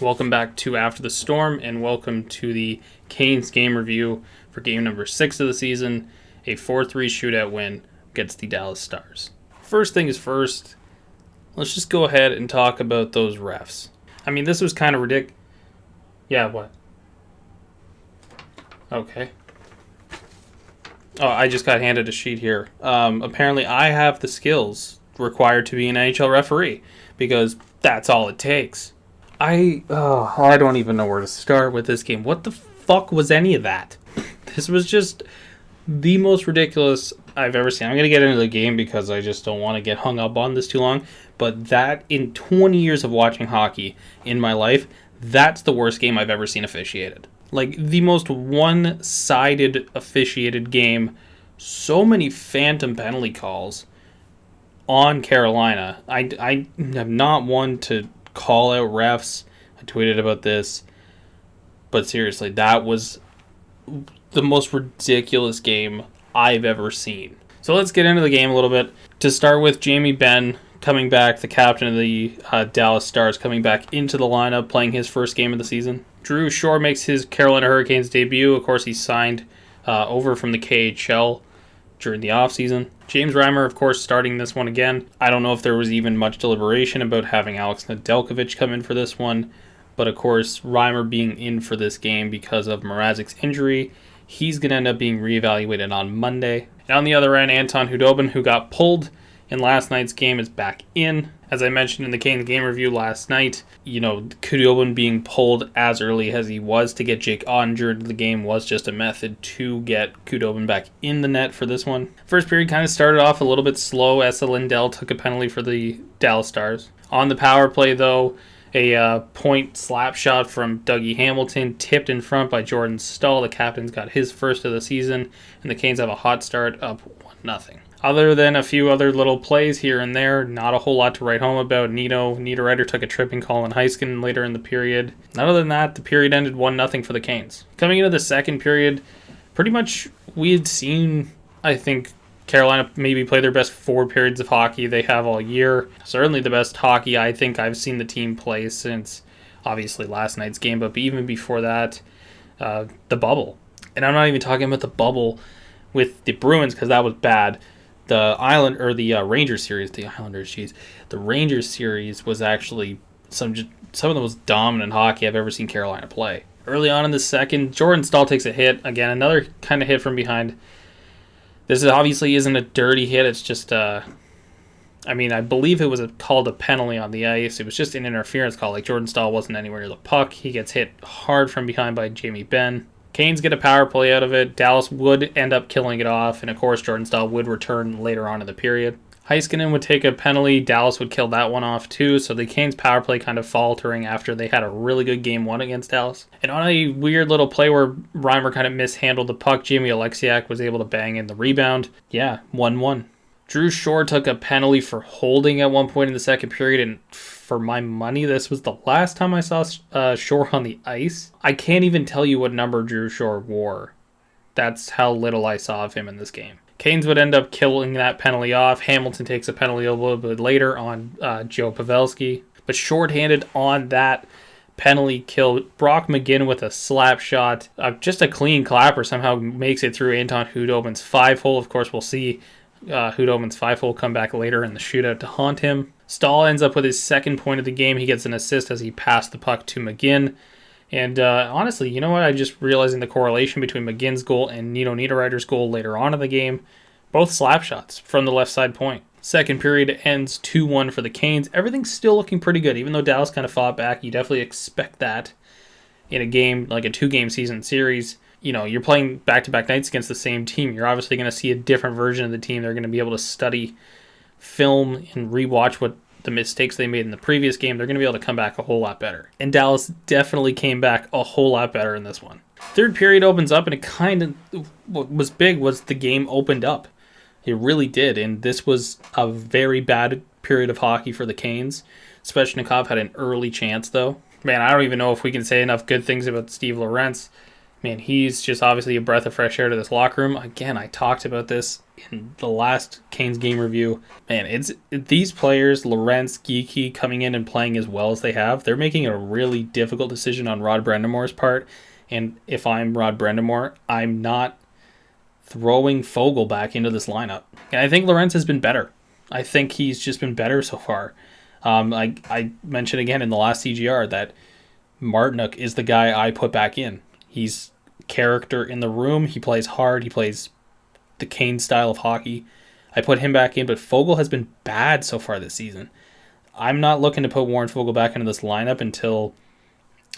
Welcome back to After the Storm, and welcome to the Canes game review for game number 6 of the season, a 4-3 shootout win against the Dallas Stars. First thing is first, let's just go ahead and talk about those refs. I mean, this was kind of ridiculous. Yeah, what? Okay. Oh, I just got handed a sheet here. Apparently I have the skills required to be an NHL referee, because that's all it takes. I don't even know where to start with this game. What the fuck was any of that? This was just the most ridiculous I've ever seen. I'm going to get into the game because I just don't want to get hung up on this too long. But that, in 20 years of watching hockey in my life, that's the worst game I've ever seen officiated. Like, the most one-sided officiated game. So many phantom penalty calls on Carolina. I am not one to call out refs. I tweeted about this, but seriously, that was the most ridiculous game I've ever seen. So let's get into the game a little bit. To start with, Jamie Benn coming back, the captain of the Dallas Stars, coming back into the lineup, playing his first game of the season. Drew Shore makes his Carolina Hurricanes debut. Of course, he signed over from the KHL during the offseason. James Reimer, of course, starting this one again. I don't know if there was even much deliberation about having Alex Nedeljkovic come in for this one, but of course, Reimer being in for this game because of Mrazek's injury, he's going to end up being reevaluated on Monday. And on the other end, Anton Khudobin, who got pulled in last night's game, is back in. As I mentioned in the Canes game review last night, Khudobin being pulled as early as he was to get Jake Otten during the game was just a method to get Khudobin back in the net for this one. First period kind of started off a little bit slow. Esa Lindell took a penalty for the Dallas Stars. On the power play, though, a point slap shot from Dougie Hamilton, tipped in front by Jordan Staal. The captain's got his first of the season, and the Canes have a hot start, up 1-0. Other than a few other little plays here and there, not a whole lot to write home about. Niederreiter took a tripping call on Heiskanen later in the period. Other than that, the period ended 1-0 for the Canes. Coming into the second period, pretty much we had seen, I think, Carolina maybe play their best 4 periods of hockey they have all year. Certainly the best hockey I think I've seen the team play since, obviously, last night's game, but even before that, the bubble. And I'm not even talking about the bubble with the Bruins, because that was bad. The Rangers series, the Rangers series was actually some of the most dominant hockey I've ever seen Carolina play. Early on in the second, Jordan Staal takes a hit. Again, another kind of hit from behind. This obviously isn't a dirty hit. It's just, I believe it was called a penalty on the ice. It was just an interference call. Like, Jordan Staal wasn't anywhere near the puck. He gets hit hard from behind by Jamie Benn. Canes get a power play out of it. Dallas would end up killing it off, and of course Jordan Staal would return later on in the period. Heiskanen would take a penalty. Dallas would kill that one off too, so the Canes power play kind of faltering after they had a really good game 1 against Dallas. And on a weird little play where Reimer kind of mishandled the puck, Jamie Oleksiak was able to bang in the rebound. Yeah, 1-1. Drew Shore took a penalty for holding at one point in the second period, and for my money, this was the last time I saw Shore on the ice. I can't even tell you what number Drew Shore wore. That's how little I saw of him in this game. Canes would end up killing that penalty off. Hamilton takes a penalty a little bit later on Joe Pavelski. But shorthanded on that penalty kill, Brock McGinn with a slap shot. Just a clean clapper somehow makes it through Anton Khudobin's 5-hole. Of course, we'll see Khudobin's 5-hole come back later in the shootout to haunt him. Staal ends up with his second point of the game. He gets an assist as he passed the puck to McGinn. And honestly, you know what? I just realizing the correlation between McGinn's goal and Nino Niederreiter's goal later on in the game. Both slap shots from the left side point. Second period ends 2-1 for the Canes. Everything's still looking pretty good. Even though Dallas kind of fought back, you definitely expect that in a game, like a 2-game season series. You're playing back-to-back nights against the same team. You're obviously going to see a different version of the team. They're going to be able to study film and rewatch what the mistakes they made in the previous game. They're going to be able to come back a whole lot better. And Dallas definitely came back a whole lot better in this one. Third period opens up, and it kind of, what was big was the game opened up. It really did, and this was a very bad period of hockey for the Canes. Svechnikov had an early chance, though. Man, I don't even know if we can say enough good things about Steve Lorentz. Man, he's just obviously a breath of fresh air to this locker room. Again, I talked about this in the last Canes game review. Man, it's these players, Lorentz, Geeky, coming in and playing as well as they have, they're making a really difficult decision on Rod Brendamore's part. And if I'm Rod Brendamore, I'm not throwing Fogle back into this lineup. And I think Lorentz has been better. I think he's just been better so far. I mentioned again in the last CGR that Martinook is the guy I put back in. He's character in the room. He plays hard. He plays the Kane style of hockey. I put him back in, but Fogle has been bad so far this season. I'm not looking to put Warren Fogle back into this lineup until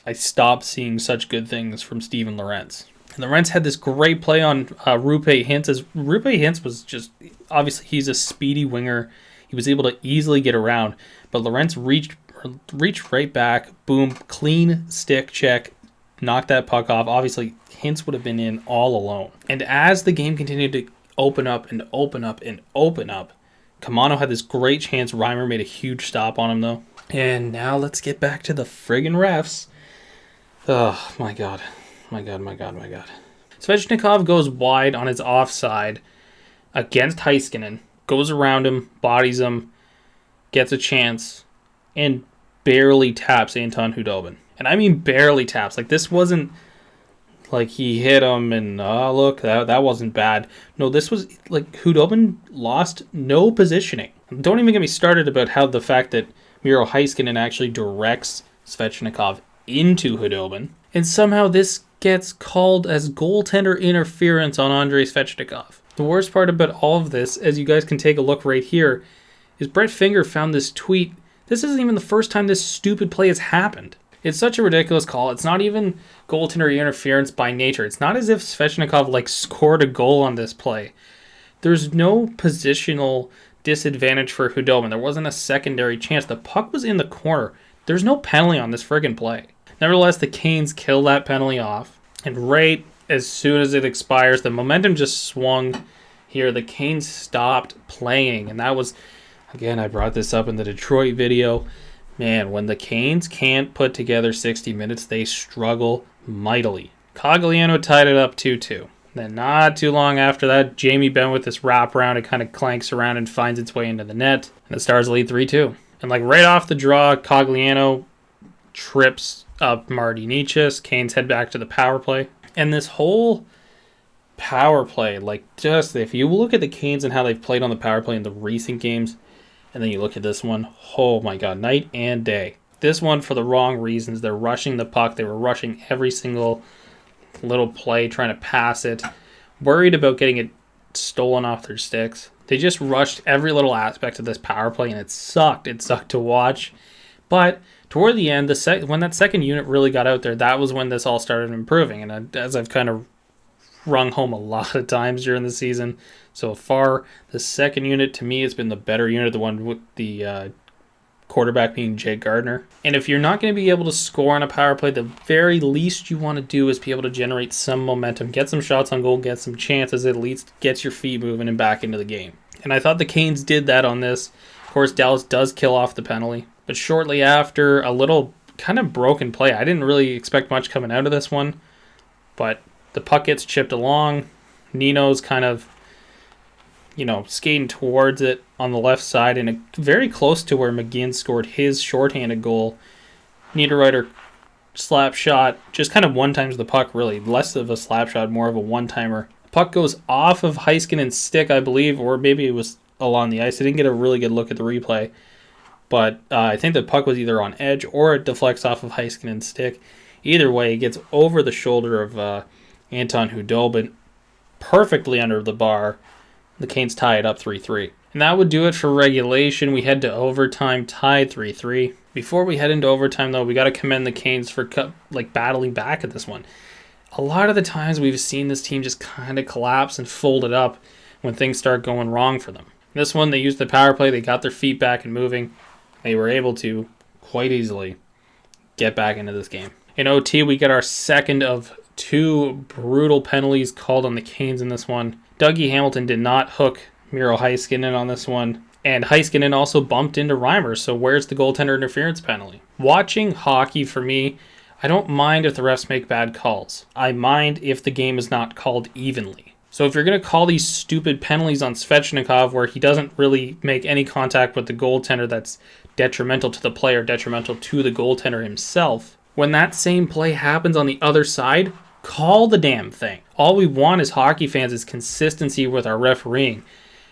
I stop seeing such good things from Steven Lorentz. And Lorentz had this great play on Roope Hintz. As Roope Hintz was just, obviously he's a speedy winger. He was able to easily get around, but Lorentz reached right back, boom, clean stick check, knocked that puck off. Obviously, Hintz would have been in all alone. And as the game continued to open up, Kamano had this great chance. Reimer made a huge stop on him, though. And now let's get back to the friggin' refs. Oh, my God. Svechnikov goes wide on his offside against Heiskanen, goes around him, bodies him, gets a chance, and barely taps Anton Khudobin. And I mean barely taps. Like, this wasn't like he hit him and, look, that wasn't bad. No, this was, like, Khudobin lost no positioning. Don't even get me started about how the fact that Miro Heiskanen actually directs Svechnikov into Khudobin. And somehow this gets called as goaltender interference on Andrei Svechnikov. The worst part about all of this, as you guys can take a look right here, is Brett Finger found this tweet. This isn't even the first time this stupid play has happened. It's such a ridiculous call. It's not even goaltender interference by nature. It's not as if Svechnikov scored a goal on this play. There's no positional disadvantage for Khudobin. There wasn't a secondary chance. The puck was in the corner. There's no penalty on this friggin' play. Nevertheless, the Canes kill that penalty off. And right as soon as it expires, the momentum just swung here. The Canes stopped playing. And that was, again, I brought this up in the Detroit video. Man, when the Canes can't put together 60 minutes, they struggle mightily. Cogliano tied it up 2-2. Then not too long after that, Jamie Benn with this wraparound, it kind of clanks around and finds its way into the net. And the Stars lead 3-2. And right off the draw, Cogliano trips up Marty Nietzsche. Canes head back to the power play. And this whole power play, just if you look at the Canes and how they've played on the power play in the recent games, and then you look at this one, oh my God, night and day. This one for the wrong reasons. They're rushing the puck. They were rushing every single little play, trying to pass it, worried about getting it stolen off their sticks. They just rushed every little aspect of this power play, and it sucked. It sucked to watch. But toward the end, when that second unit really got out there, that was when this all started improving. And as I've kind of rung home a lot of times during the season, so far, the second unit to me has been the better unit, the one with the quarterback being Jake Gardner. And if you're not going to be able to score on a power play, the very least you want to do is be able to generate some momentum, get some shots on goal, get some chances, at least gets your feet moving and back into the game. And I thought the Canes did that on this. Of course, Dallas does kill off the penalty. But shortly after, a little kind of broken play. I didn't really expect much coming out of this one. But the puck gets chipped along. Nino's kind of, skating towards it on the left side and very close to where McGinn scored his shorthanded goal. Niederreiter slap shot, just kind of one-times the puck, really. Less of a slap shot, more of a one-timer. Puck goes off of Heiskanen's stick, I believe, or maybe it was along the ice. I didn't get a really good look at the replay. But I think the puck was either on edge or it deflects off of Heiskanen's stick. Either way, it gets over the shoulder of Anton Khudobin, perfectly under the bar. The Canes tie it up 3-3. And that would do it for regulation. We head to overtime, tied 3-3. Before we head into overtime, though, we got to commend the Canes for battling back at this one. A lot of the times we've seen this team just kind of collapse and fold it up when things start going wrong for them. This one, they used the power play. They got their feet back and moving. They were able to, quite easily, get back into this game. In OT, we get our second of two brutal penalties called on the Canes in this one. Dougie Hamilton did not hook Miro Heiskanen on this one. And Heiskanen also bumped into Reimer, so where's the goaltender interference penalty? Watching hockey, for me, I don't mind if the refs make bad calls. I mind if the game is not called evenly. So if you're going to call these stupid penalties on Svechnikov where he doesn't really make any contact with the goaltender that's detrimental to the player, detrimental to the goaltender himself, when that same play happens on the other side, call the damn thing. All we want as hockey fans is consistency with our refereeing.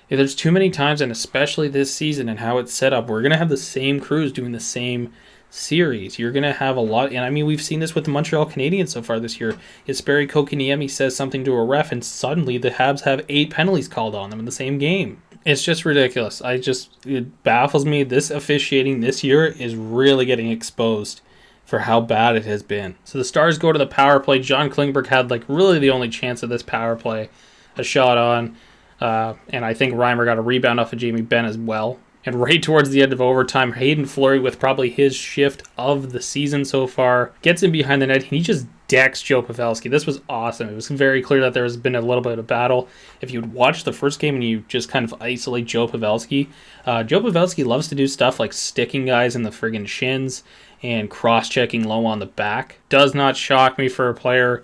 If there's too many times, and especially this season and how it's set up, we're going to have the same crews doing the same series. You're going to have a lot, and I mean, we've seen this with the Montreal Canadiens so far this year. Jesperi Kotkaniemi says something to a ref, and suddenly the Habs have 8 penalties called on them in the same game. It's just ridiculous. It baffles me. This officiating this year is really getting exposed for how bad it has been. So the Stars go to the power play. John Klingberg had really the only chance of this power play, a shot on, and I think Reimer got a rebound off of Jamie Benn as well. And right towards the end of overtime, Hayden Fleury, with probably his shift of the season so far, gets in behind the net, and he just decks Joe Pavelski. This was awesome. It was very clear that there has been a little bit of battle. If you'd watch the first game and you just kind of isolate Joe Pavelski loves to do stuff like sticking guys in the friggin' shins and cross-checking low on the back. Does not shock me for a player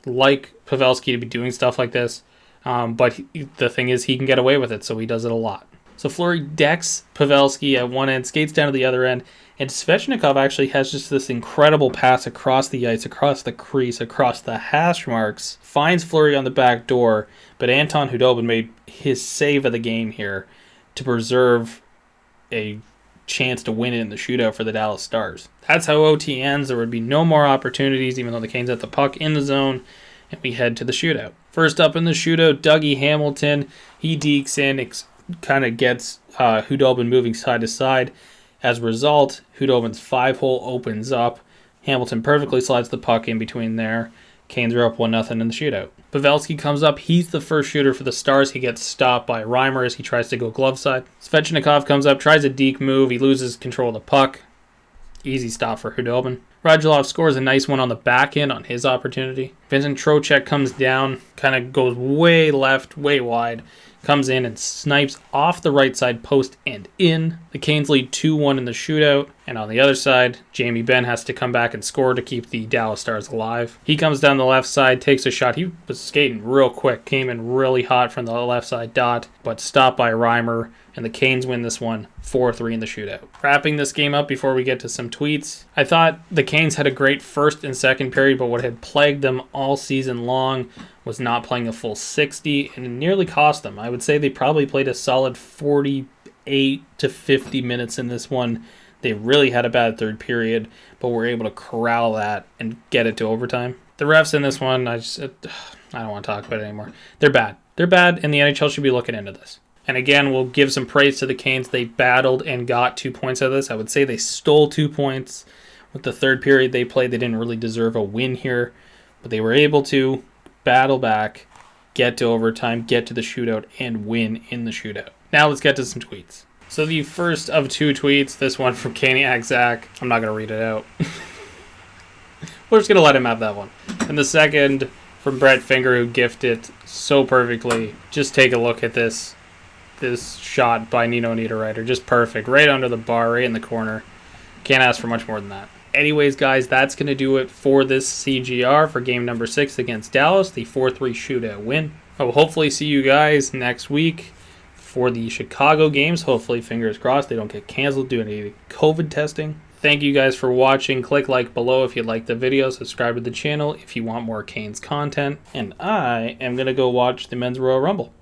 like Pavelski to be doing stuff like this, but the thing is he can get away with it, so he does it a lot. So Fleury decks Pavelski at one end, skates down to the other end, and Svechnikov actually has just this incredible pass across the ice, across the crease, across the hash marks, finds Fleury on the back door, but Anton Khudobin made his save of the game here to preserve a chance to win it in the shootout for the Dallas Stars. That's how OT ends. There would be no more opportunities, even though the Canes had the puck in the zone, and we head to the shootout. First up in the shootout, Dougie Hamilton. He dekes in, kind of gets Khudobin moving side to side. As a result, Hudobin's 5-hole opens up. Hamilton perfectly slides the puck in between there. Canes are up 1-0 in the shootout. Pavelski comes up. He's the first shooter for the Stars. He gets stopped by Reimer as he tries to go glove side. Svechnikov comes up, tries a deke move. He loses control of the puck. Easy stop for Khudobin. Radulov scores a nice one on the back end on his opportunity. Vincent Trocheck comes down, kind of goes way left, way wide. Comes in and snipes off the right side post and in. The Canes lead 2-1 in the shootout. And on the other side, Jamie Benn has to come back and score to keep the Dallas Stars alive. He comes down the left side, takes a shot. He was skating real quick, came in really hot from the left side dot, but stopped by Reimer. And the Canes win this one 4-3 in the shootout. Wrapping this game up before we get to some tweets. I thought the Canes had a great first and second period, but what had plagued them all season long was not playing a full 60, and it nearly cost them. I would say they probably played a solid 48 to 50 minutes in this one. They really had a bad third period, but were able to corral that and get it to overtime. The refs in this one, I don't want to talk about it anymore. They're bad. They're bad, and the NHL should be looking into this. And again, we'll give some praise to the Canes. They battled and got 2 points out of this. I would say they stole 2 points. With the third period they played, they didn't really deserve a win here, but they were able to battle back, get to overtime, get to the shootout, and win in the shootout. Now let's get to some tweets. So the first of 2 tweets, this one from Caniac Zach. I'm not going to read it out. We're just going to let him have that one. And the second from Brett Finger, who gifted it so perfectly. Just take a look at this shot by Nino Niederreiter. Just perfect. Right under the bar, right in the corner. Can't ask for much more than that. Anyways, guys, that's going to do it for this CGR for game number 6 against Dallas, the 4-3 shootout win. I will hopefully see you guys next week for the Chicago games. Hopefully, fingers crossed, they don't get canceled due to any COVID testing. Thank you guys for watching. Click like below if you like the video. Subscribe to the channel if you want more Canes content. And I am going to go watch the Men's Royal Rumble.